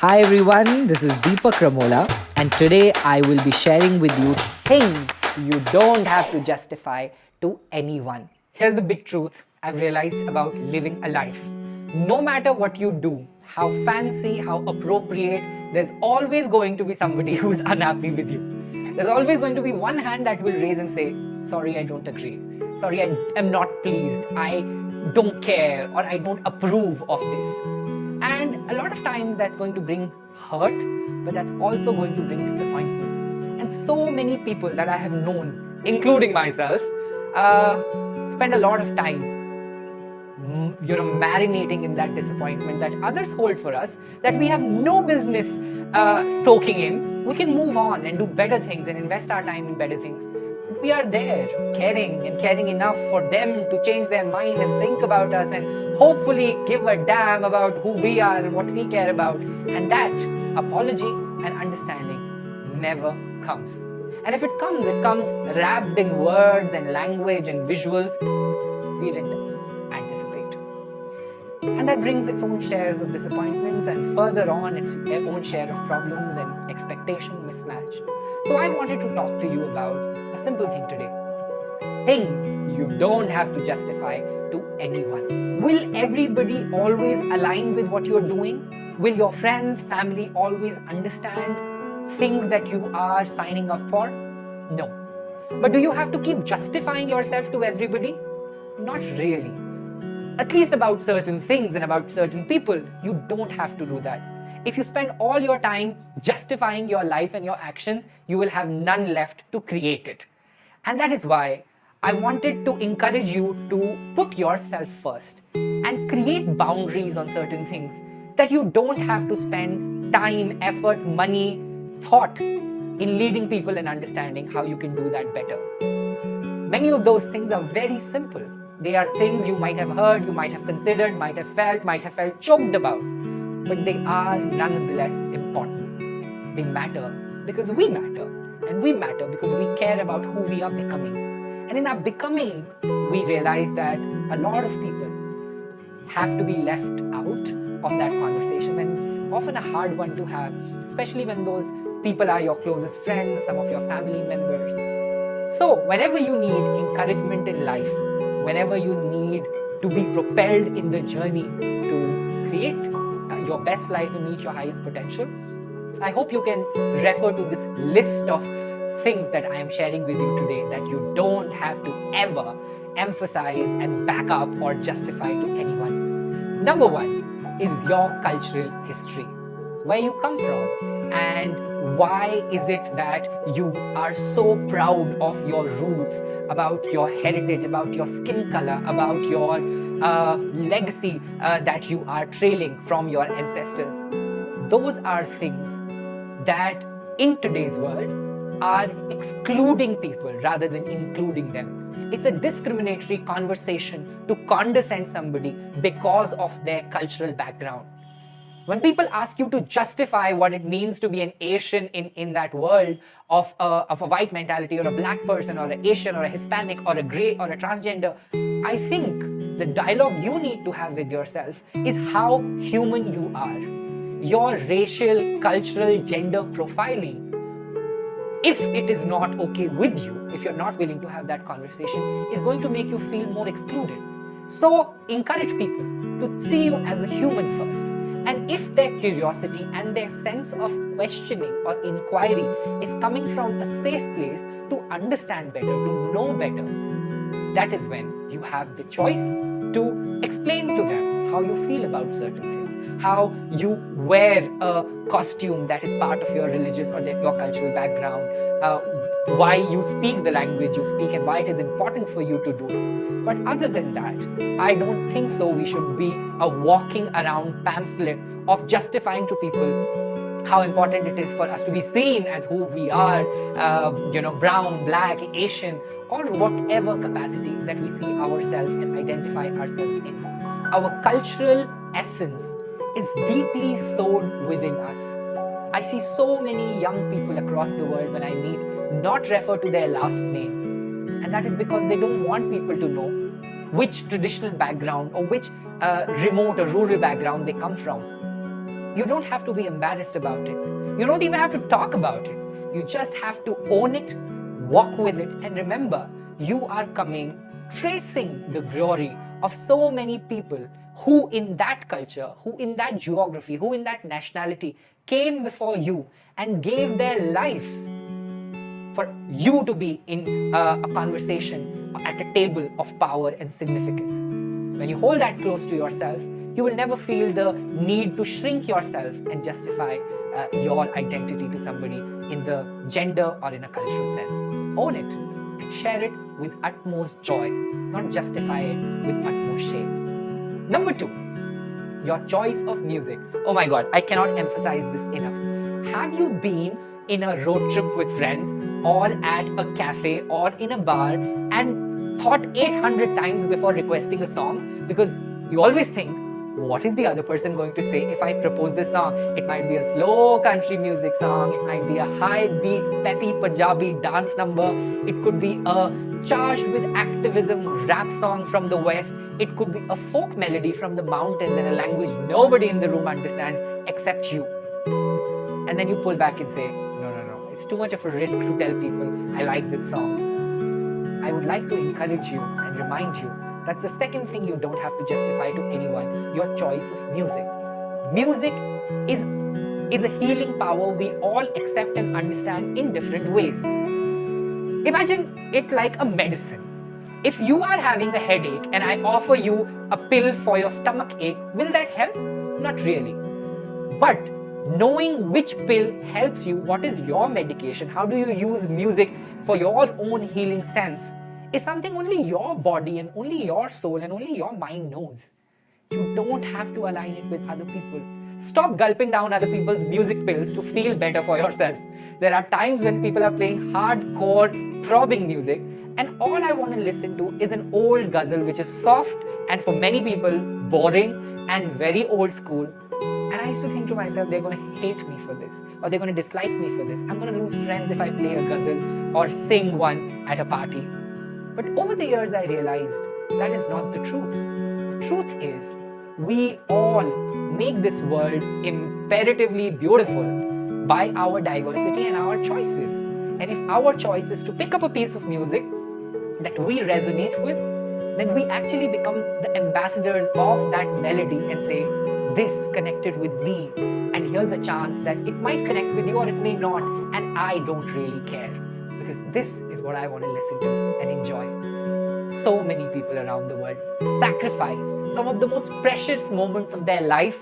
Hi everyone, this is Deepak Ramola, and today I will be sharing with you things you don't have to justify to anyone. Here's the big truth I've realized about living a life. No matter what you do, how fancy, how appropriate, there's always going to be somebody who's unhappy with you. There's always going to be one hand that will raise and say, sorry, I don't agree. Sorry, I am not pleased. I don't care, or I don't approve of this. And a lot of times that's going to bring hurt, but that's also going to bring disappointment. And so many people that I have known, including myself, spend a lot of time marinating in that disappointment that others hold for us, that we have no business soaking in. We can move on and do better things and invest our time in better things. We are there caring and caring enough for them to change their mind and think about us and hopefully give a damn about who we are and what we care about. And that apology and understanding never comes. And if it comes wrapped in words and language and visuals we didn't anticipate. And that brings its own shares of disappointments and further on its own share of problems and expectation mismatch. So I wanted to talk to you about a simple thing today. Things you don't have to justify to anyone. Will everybody always align with what you're doing? Will your friends, family always understand things that you are signing up for? No. But do you have to keep justifying yourself to everybody? Not really. At least about certain things and about certain people, you don't have to do that. If you spend all your time justifying your life and your actions, you will have none left to create it. And that is why I wanted to encourage you to put yourself first and create boundaries on certain things that you don't have to spend time, effort, money, thought in leading people and understanding how you can do that better. Many of those things are very simple. They are things you might have heard, you might have considered, might have felt choked about. But they are nonetheless important. They matter because we matter. And we matter because we care about who we are becoming. And in our becoming, we realize that a lot of people have to be left out of that conversation. And it's often a hard one to have, especially when those people are your closest friends, some of your family members. So whenever you need encouragement in life, whenever you need to be propelled in the journey to create your best life and meet your highest potential, I hope you can refer to this list of things that I am sharing with you today that you don't have to ever emphasize and back up or justify to anyone. Number one is your cultural history, where you come from, and why is it that you are so proud of your roots, about your heritage, about your skin color, about your legacy that you are trailing from your ancestors. Those are things that in today's world are excluding people rather than including them. It's a discriminatory conversation to condescend somebody because of their cultural background. When people ask you to justify what it means to be an Asian in that world of a white mentality, or a black person, or an Asian, or a Hispanic, or a gray, or a transgender, I think the dialogue you need to have with yourself is how human you are. Your racial, cultural, gender profiling, if it is not okay with you, if you're not willing to have that conversation, is going to make you feel more excluded. So encourage people to see you as a human first. And if their curiosity and their sense of questioning or inquiry is coming from a safe place to understand better, to know better, that is when you have the choice to explain to them how you feel about certain things, how you wear a costume that is part of your religious or your cultural background, why you speak the language you speak, and why it is important for you to do it. But other than that, I don't think so we should be a walking around pamphlet of justifying to people how important it is for us to be seen as who we are, brown, black, Asian, or whatever capacity that we see ourselves and identify ourselves in. Our cultural essence is deeply sewed within us. I see so many young people across the world when I meet not refer to their last name. And that is because they don't want people to know which traditional background or which remote or rural background they come from. You don't have to be embarrassed about it. You don't even have to talk about it. You just have to own it, walk with it, and remember, you are coming, tracing the glory of so many people who in that culture, who in that geography, who in that nationality came before you and gave their lives for you to be in a conversation at a table of power and significance. When you hold that close to yourself, you will never feel the need to shrink yourself and justify your identity to somebody in the gender or in a cultural sense. Own it and share it with utmost joy, not justify it with utmost shame. Number 2, your choice of music. Oh my God, I cannot emphasize this enough. Have you been in a road trip with friends or at a cafe or in a bar and thought 800 times before requesting a song? Because you always think, what is the other person going to say if I propose this song? It might be a slow country music song, it might be a high beat, peppy Punjabi dance number, it could be a charged with activism rap song from the West, it could be a folk melody from the mountains in a language nobody in the room understands except you. And then you pull back and say, no, it's too much of a risk to tell people I like this song. I would like to encourage you and remind you that's the second thing you don't have to justify to anyone, your choice of music. Music is a healing power we all accept and understand in different ways. Imagine it like a medicine. If you are having a headache and I offer you a pill for your stomach ache, will that help? Not really. But knowing which pill helps you, what is your medication, how do you use music for your own healing sense, is something only your body and only your soul and only your mind knows. You don't have to align it with other people. Stop gulping down other people's music pills to feel better for yourself. There are times when people are playing hardcore, throbbing music, and all I want to listen to is an old ghazal which is soft and for many people boring and very old school. And I used to think to myself, they're going to hate me for this, or they're going to dislike me for this. I'm going to lose friends if I play a ghazal or sing one at a party. But over the years, I realized that is not the truth. The truth is, we all make this world imperatively beautiful by our diversity and our choices. And if our choice is to pick up a piece of music that we resonate with, then we actually become the ambassadors of that melody and say, this connected with me, and here's a chance that it might connect with you or it may not, and I don't really care. Because this is what I want to listen to and enjoy. So many people around the world sacrifice some of the most precious moments of their lives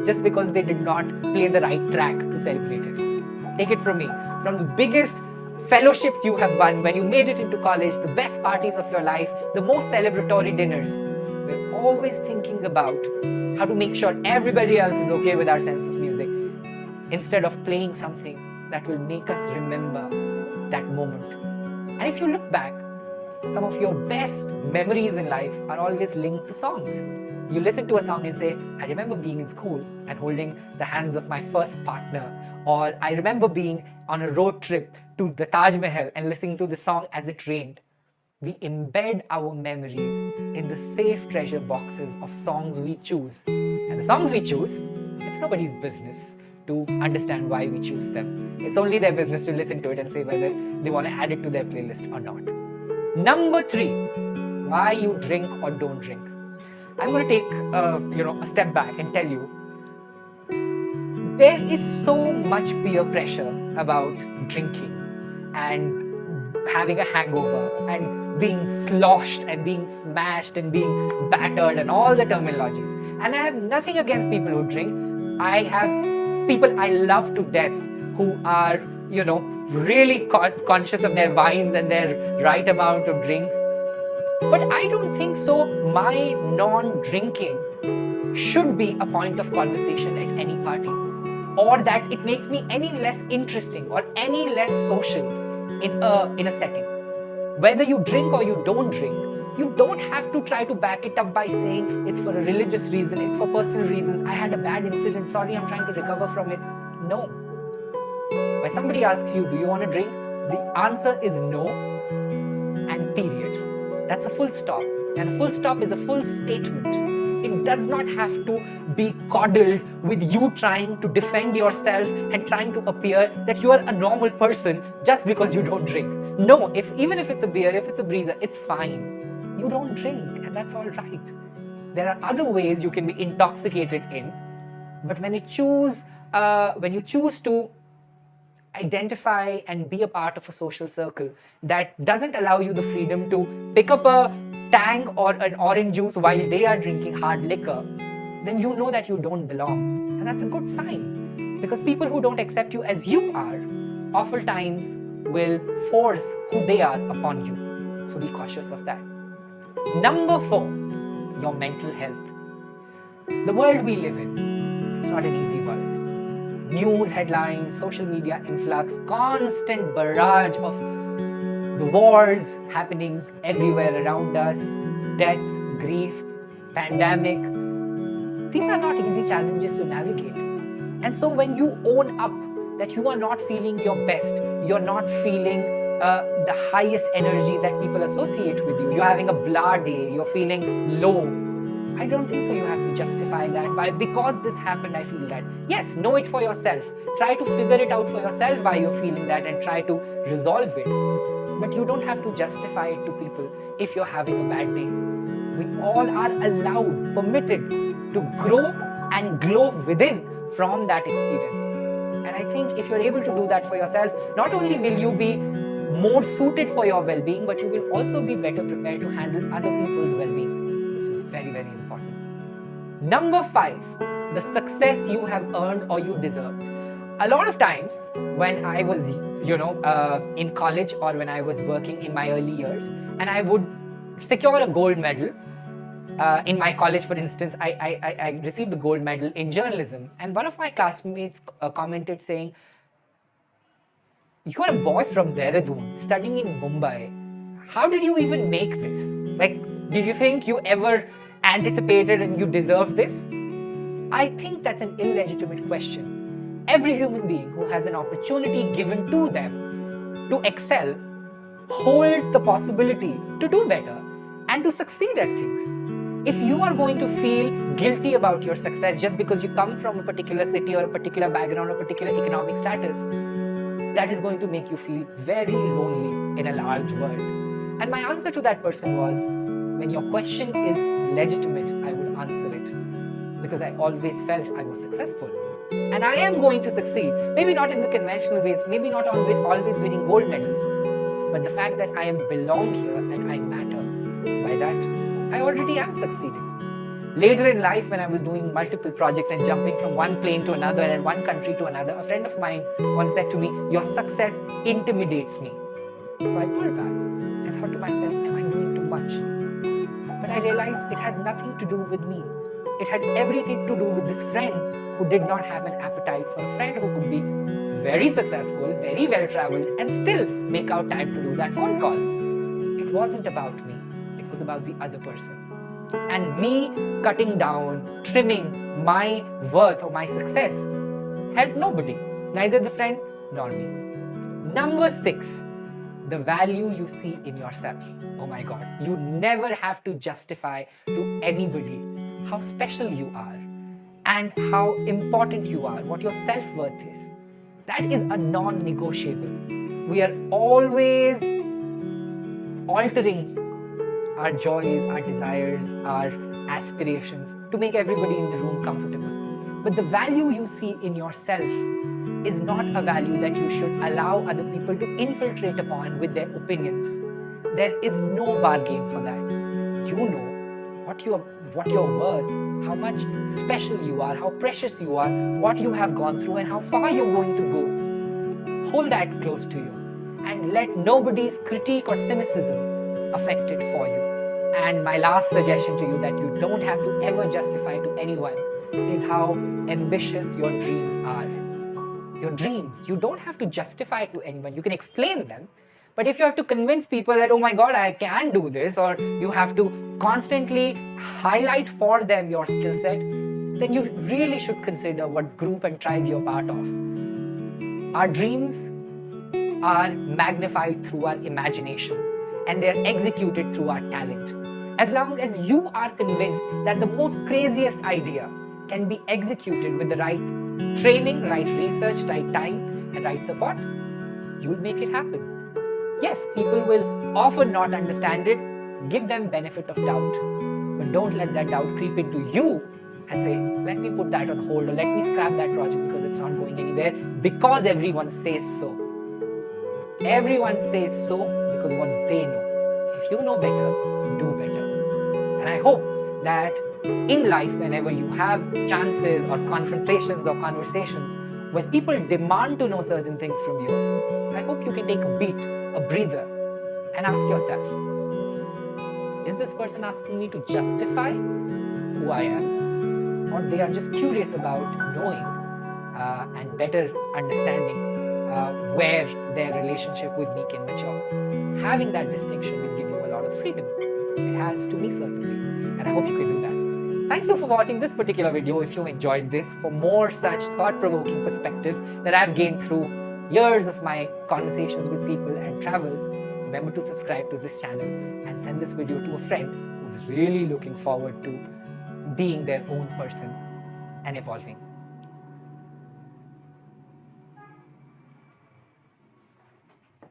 just because they did not play the right track to celebrate it. Take it from me, from the biggest fellowships you have won when you made it into college, the best parties of your life, the most celebratory dinners. We're always thinking about how to make sure everybody else is okay with our sense of music instead of playing something that will make us remember that moment. And if you look back, some of your best memories in life are always linked to songs. You listen to a song and say, I remember being in school and holding the hands of my first partner, or I remember being on a road trip to the Taj Mahal and listening to the song as it rained. We embed our memories in the safe treasure boxes of songs we choose. And the songs we choose, it's nobody's business to understand why we choose them. It's only their business to listen to it and say whether they want to add it to their playlist or not. Number 3, why you drink or don't drink. I'm going to take a step back and tell you, there is so much peer pressure about drinking and having a hangover and being sloshed and being smashed and being battered and all the terminologies. And I have nothing against people who drink. I have people I love to death who are, really conscious of their wines and their right amount of drinks. But I don't think so. My non-drinking should be a point of conversation at any party, or that it makes me any less interesting or any less social in a setting. Whether you drink or you don't drink, you don't have to try to back it up by saying it's for a religious reason, it's for personal reasons, I had a bad incident, sorry, I'm trying to recover from it. No. When somebody asks you, do you want to drink? The answer is no, and period. That's a full stop. And a full stop is a full statement. It does not have to be coddled with you trying to defend yourself and trying to appear that you are a normal person just because you don't drink. No, even if it's a beer, if it's a breezer, it's fine. You don't drink, and that's all right. There are other ways you can be intoxicated in, but when you choose to identify and be a part of a social circle that doesn't allow you the freedom to pick up a Tang or an orange juice while they are drinking hard liquor, then you know that you don't belong. And that's a good sign. Because people who don't accept you as you are, oftentimes will force who they are upon you. So be cautious of that. Number 4, your mental health. The world we live in, it's not an easy world. News headlines, social media influx, constant barrage of the wars happening everywhere around us, deaths, grief, pandemic. These are not easy challenges to navigate. And so when you own up that you are not feeling your best, you're not feeling the highest energy that people associate with you, you're having a blah day, you're feeling low, I don't think so you have to justify that by because this happened, I feel that. Yes, know it for yourself. Try to figure it out for yourself why you're feeling that and try to resolve it. But you don't have to justify it to people if you're having a bad day. We all are allowed, permitted to grow and glow within from that experience. And I think if you're able to do that for yourself, not only will you be more suited for your well-being, but you will also be better prepared to handle other people's well-being, which is very, very important. Number 5, the success you have earned or you deserve. A lot of times when I was, in college or when I was working in my early years, and I would secure a gold medal. In my college, for instance, I received a gold medal in journalism, and one of my classmates commented saying, "You are a boy from Dehradun studying in Mumbai. How did you even make this? Like, did you think you ever anticipated and you deserve this?" I think that's an illegitimate question. Every human being who has an opportunity given to them to excel holds the possibility to do better and to succeed at things. If you are going to feel guilty about your success just because you come from a particular city or a particular background or a particular economic status, that is going to make you feel very lonely in a large world. And my answer to that person was, when your question is legitimate, I would answer it. Because I always felt I was successful. And I am going to succeed. Maybe not in the conventional ways, maybe not always winning gold medals. But the fact that I belong here and I matter, by that, I already am succeeding. Later in life, when I was doing multiple projects and jumping from one plane to another and one country to another, a friend of mine once said to me, "Your success intimidates me." So I pulled back and thought to myself, am I doing too much? But I realized it had nothing to do with me. It had everything to do with this friend who did not have an appetite for a friend who could be very successful, very well traveled, and still make out time to do that phone call. It wasn't about me. It was about the other person. And me cutting down, trimming my worth or my success helped nobody, neither the friend nor me. Number 6, the value you see in yourself. Oh my God, you never have to justify to anybody how special you are and how important you are, what your self-worth is. That is a non-negotiable. We are always altering our joys, our desires, our aspirations to make everybody in the room comfortable. But the value you see in yourself is not a value that you should allow other people to infiltrate upon with their opinions. There is no bargain for that. You know what you're worth, how much special you are, how precious you are, what you have gone through and how far you're going to go. Hold that close to you and let nobody's critique or cynicism affect it for you. And my last suggestion to you that you don't have to ever justify to anyone is how ambitious your dreams are. Your dreams, you don't have to justify to anyone. You can explain them. But if you have to convince people that, oh my God, I can do this, or you have to constantly highlight for them your skill set, then you really should consider what group and tribe you're part of. Our dreams are magnified through our imagination and they're executed through our talent. As long as you are convinced that the most craziest idea can be executed with the right training, right research, right time, and right support, you'll make it happen. Yes, people will often not understand it. Give them benefit of doubt. But don't let that doubt creep into you and say, let me put that on hold, or let me scrap that project because it's not going anywhere because everyone says so. Everyone says so because what they know. If you know better, do better. And I hope that in life, whenever you have chances or confrontations or conversations where people demand to know certain things from you, I hope you can take a beat, a breather, and ask yourself, is this person asking me to justify who I am? Or they are just curious about knowing and better understanding where their relationship with me can mature. Having that distinction will give you a lot of freedom. It has to me certainly, and I hope you can do that. Thank you for watching this particular video. If you enjoyed this, for more such thought-provoking perspectives that I've gained through years of my conversations with people and travels, remember to subscribe to this channel and send this video to a friend who's really looking forward to being their own person and evolving.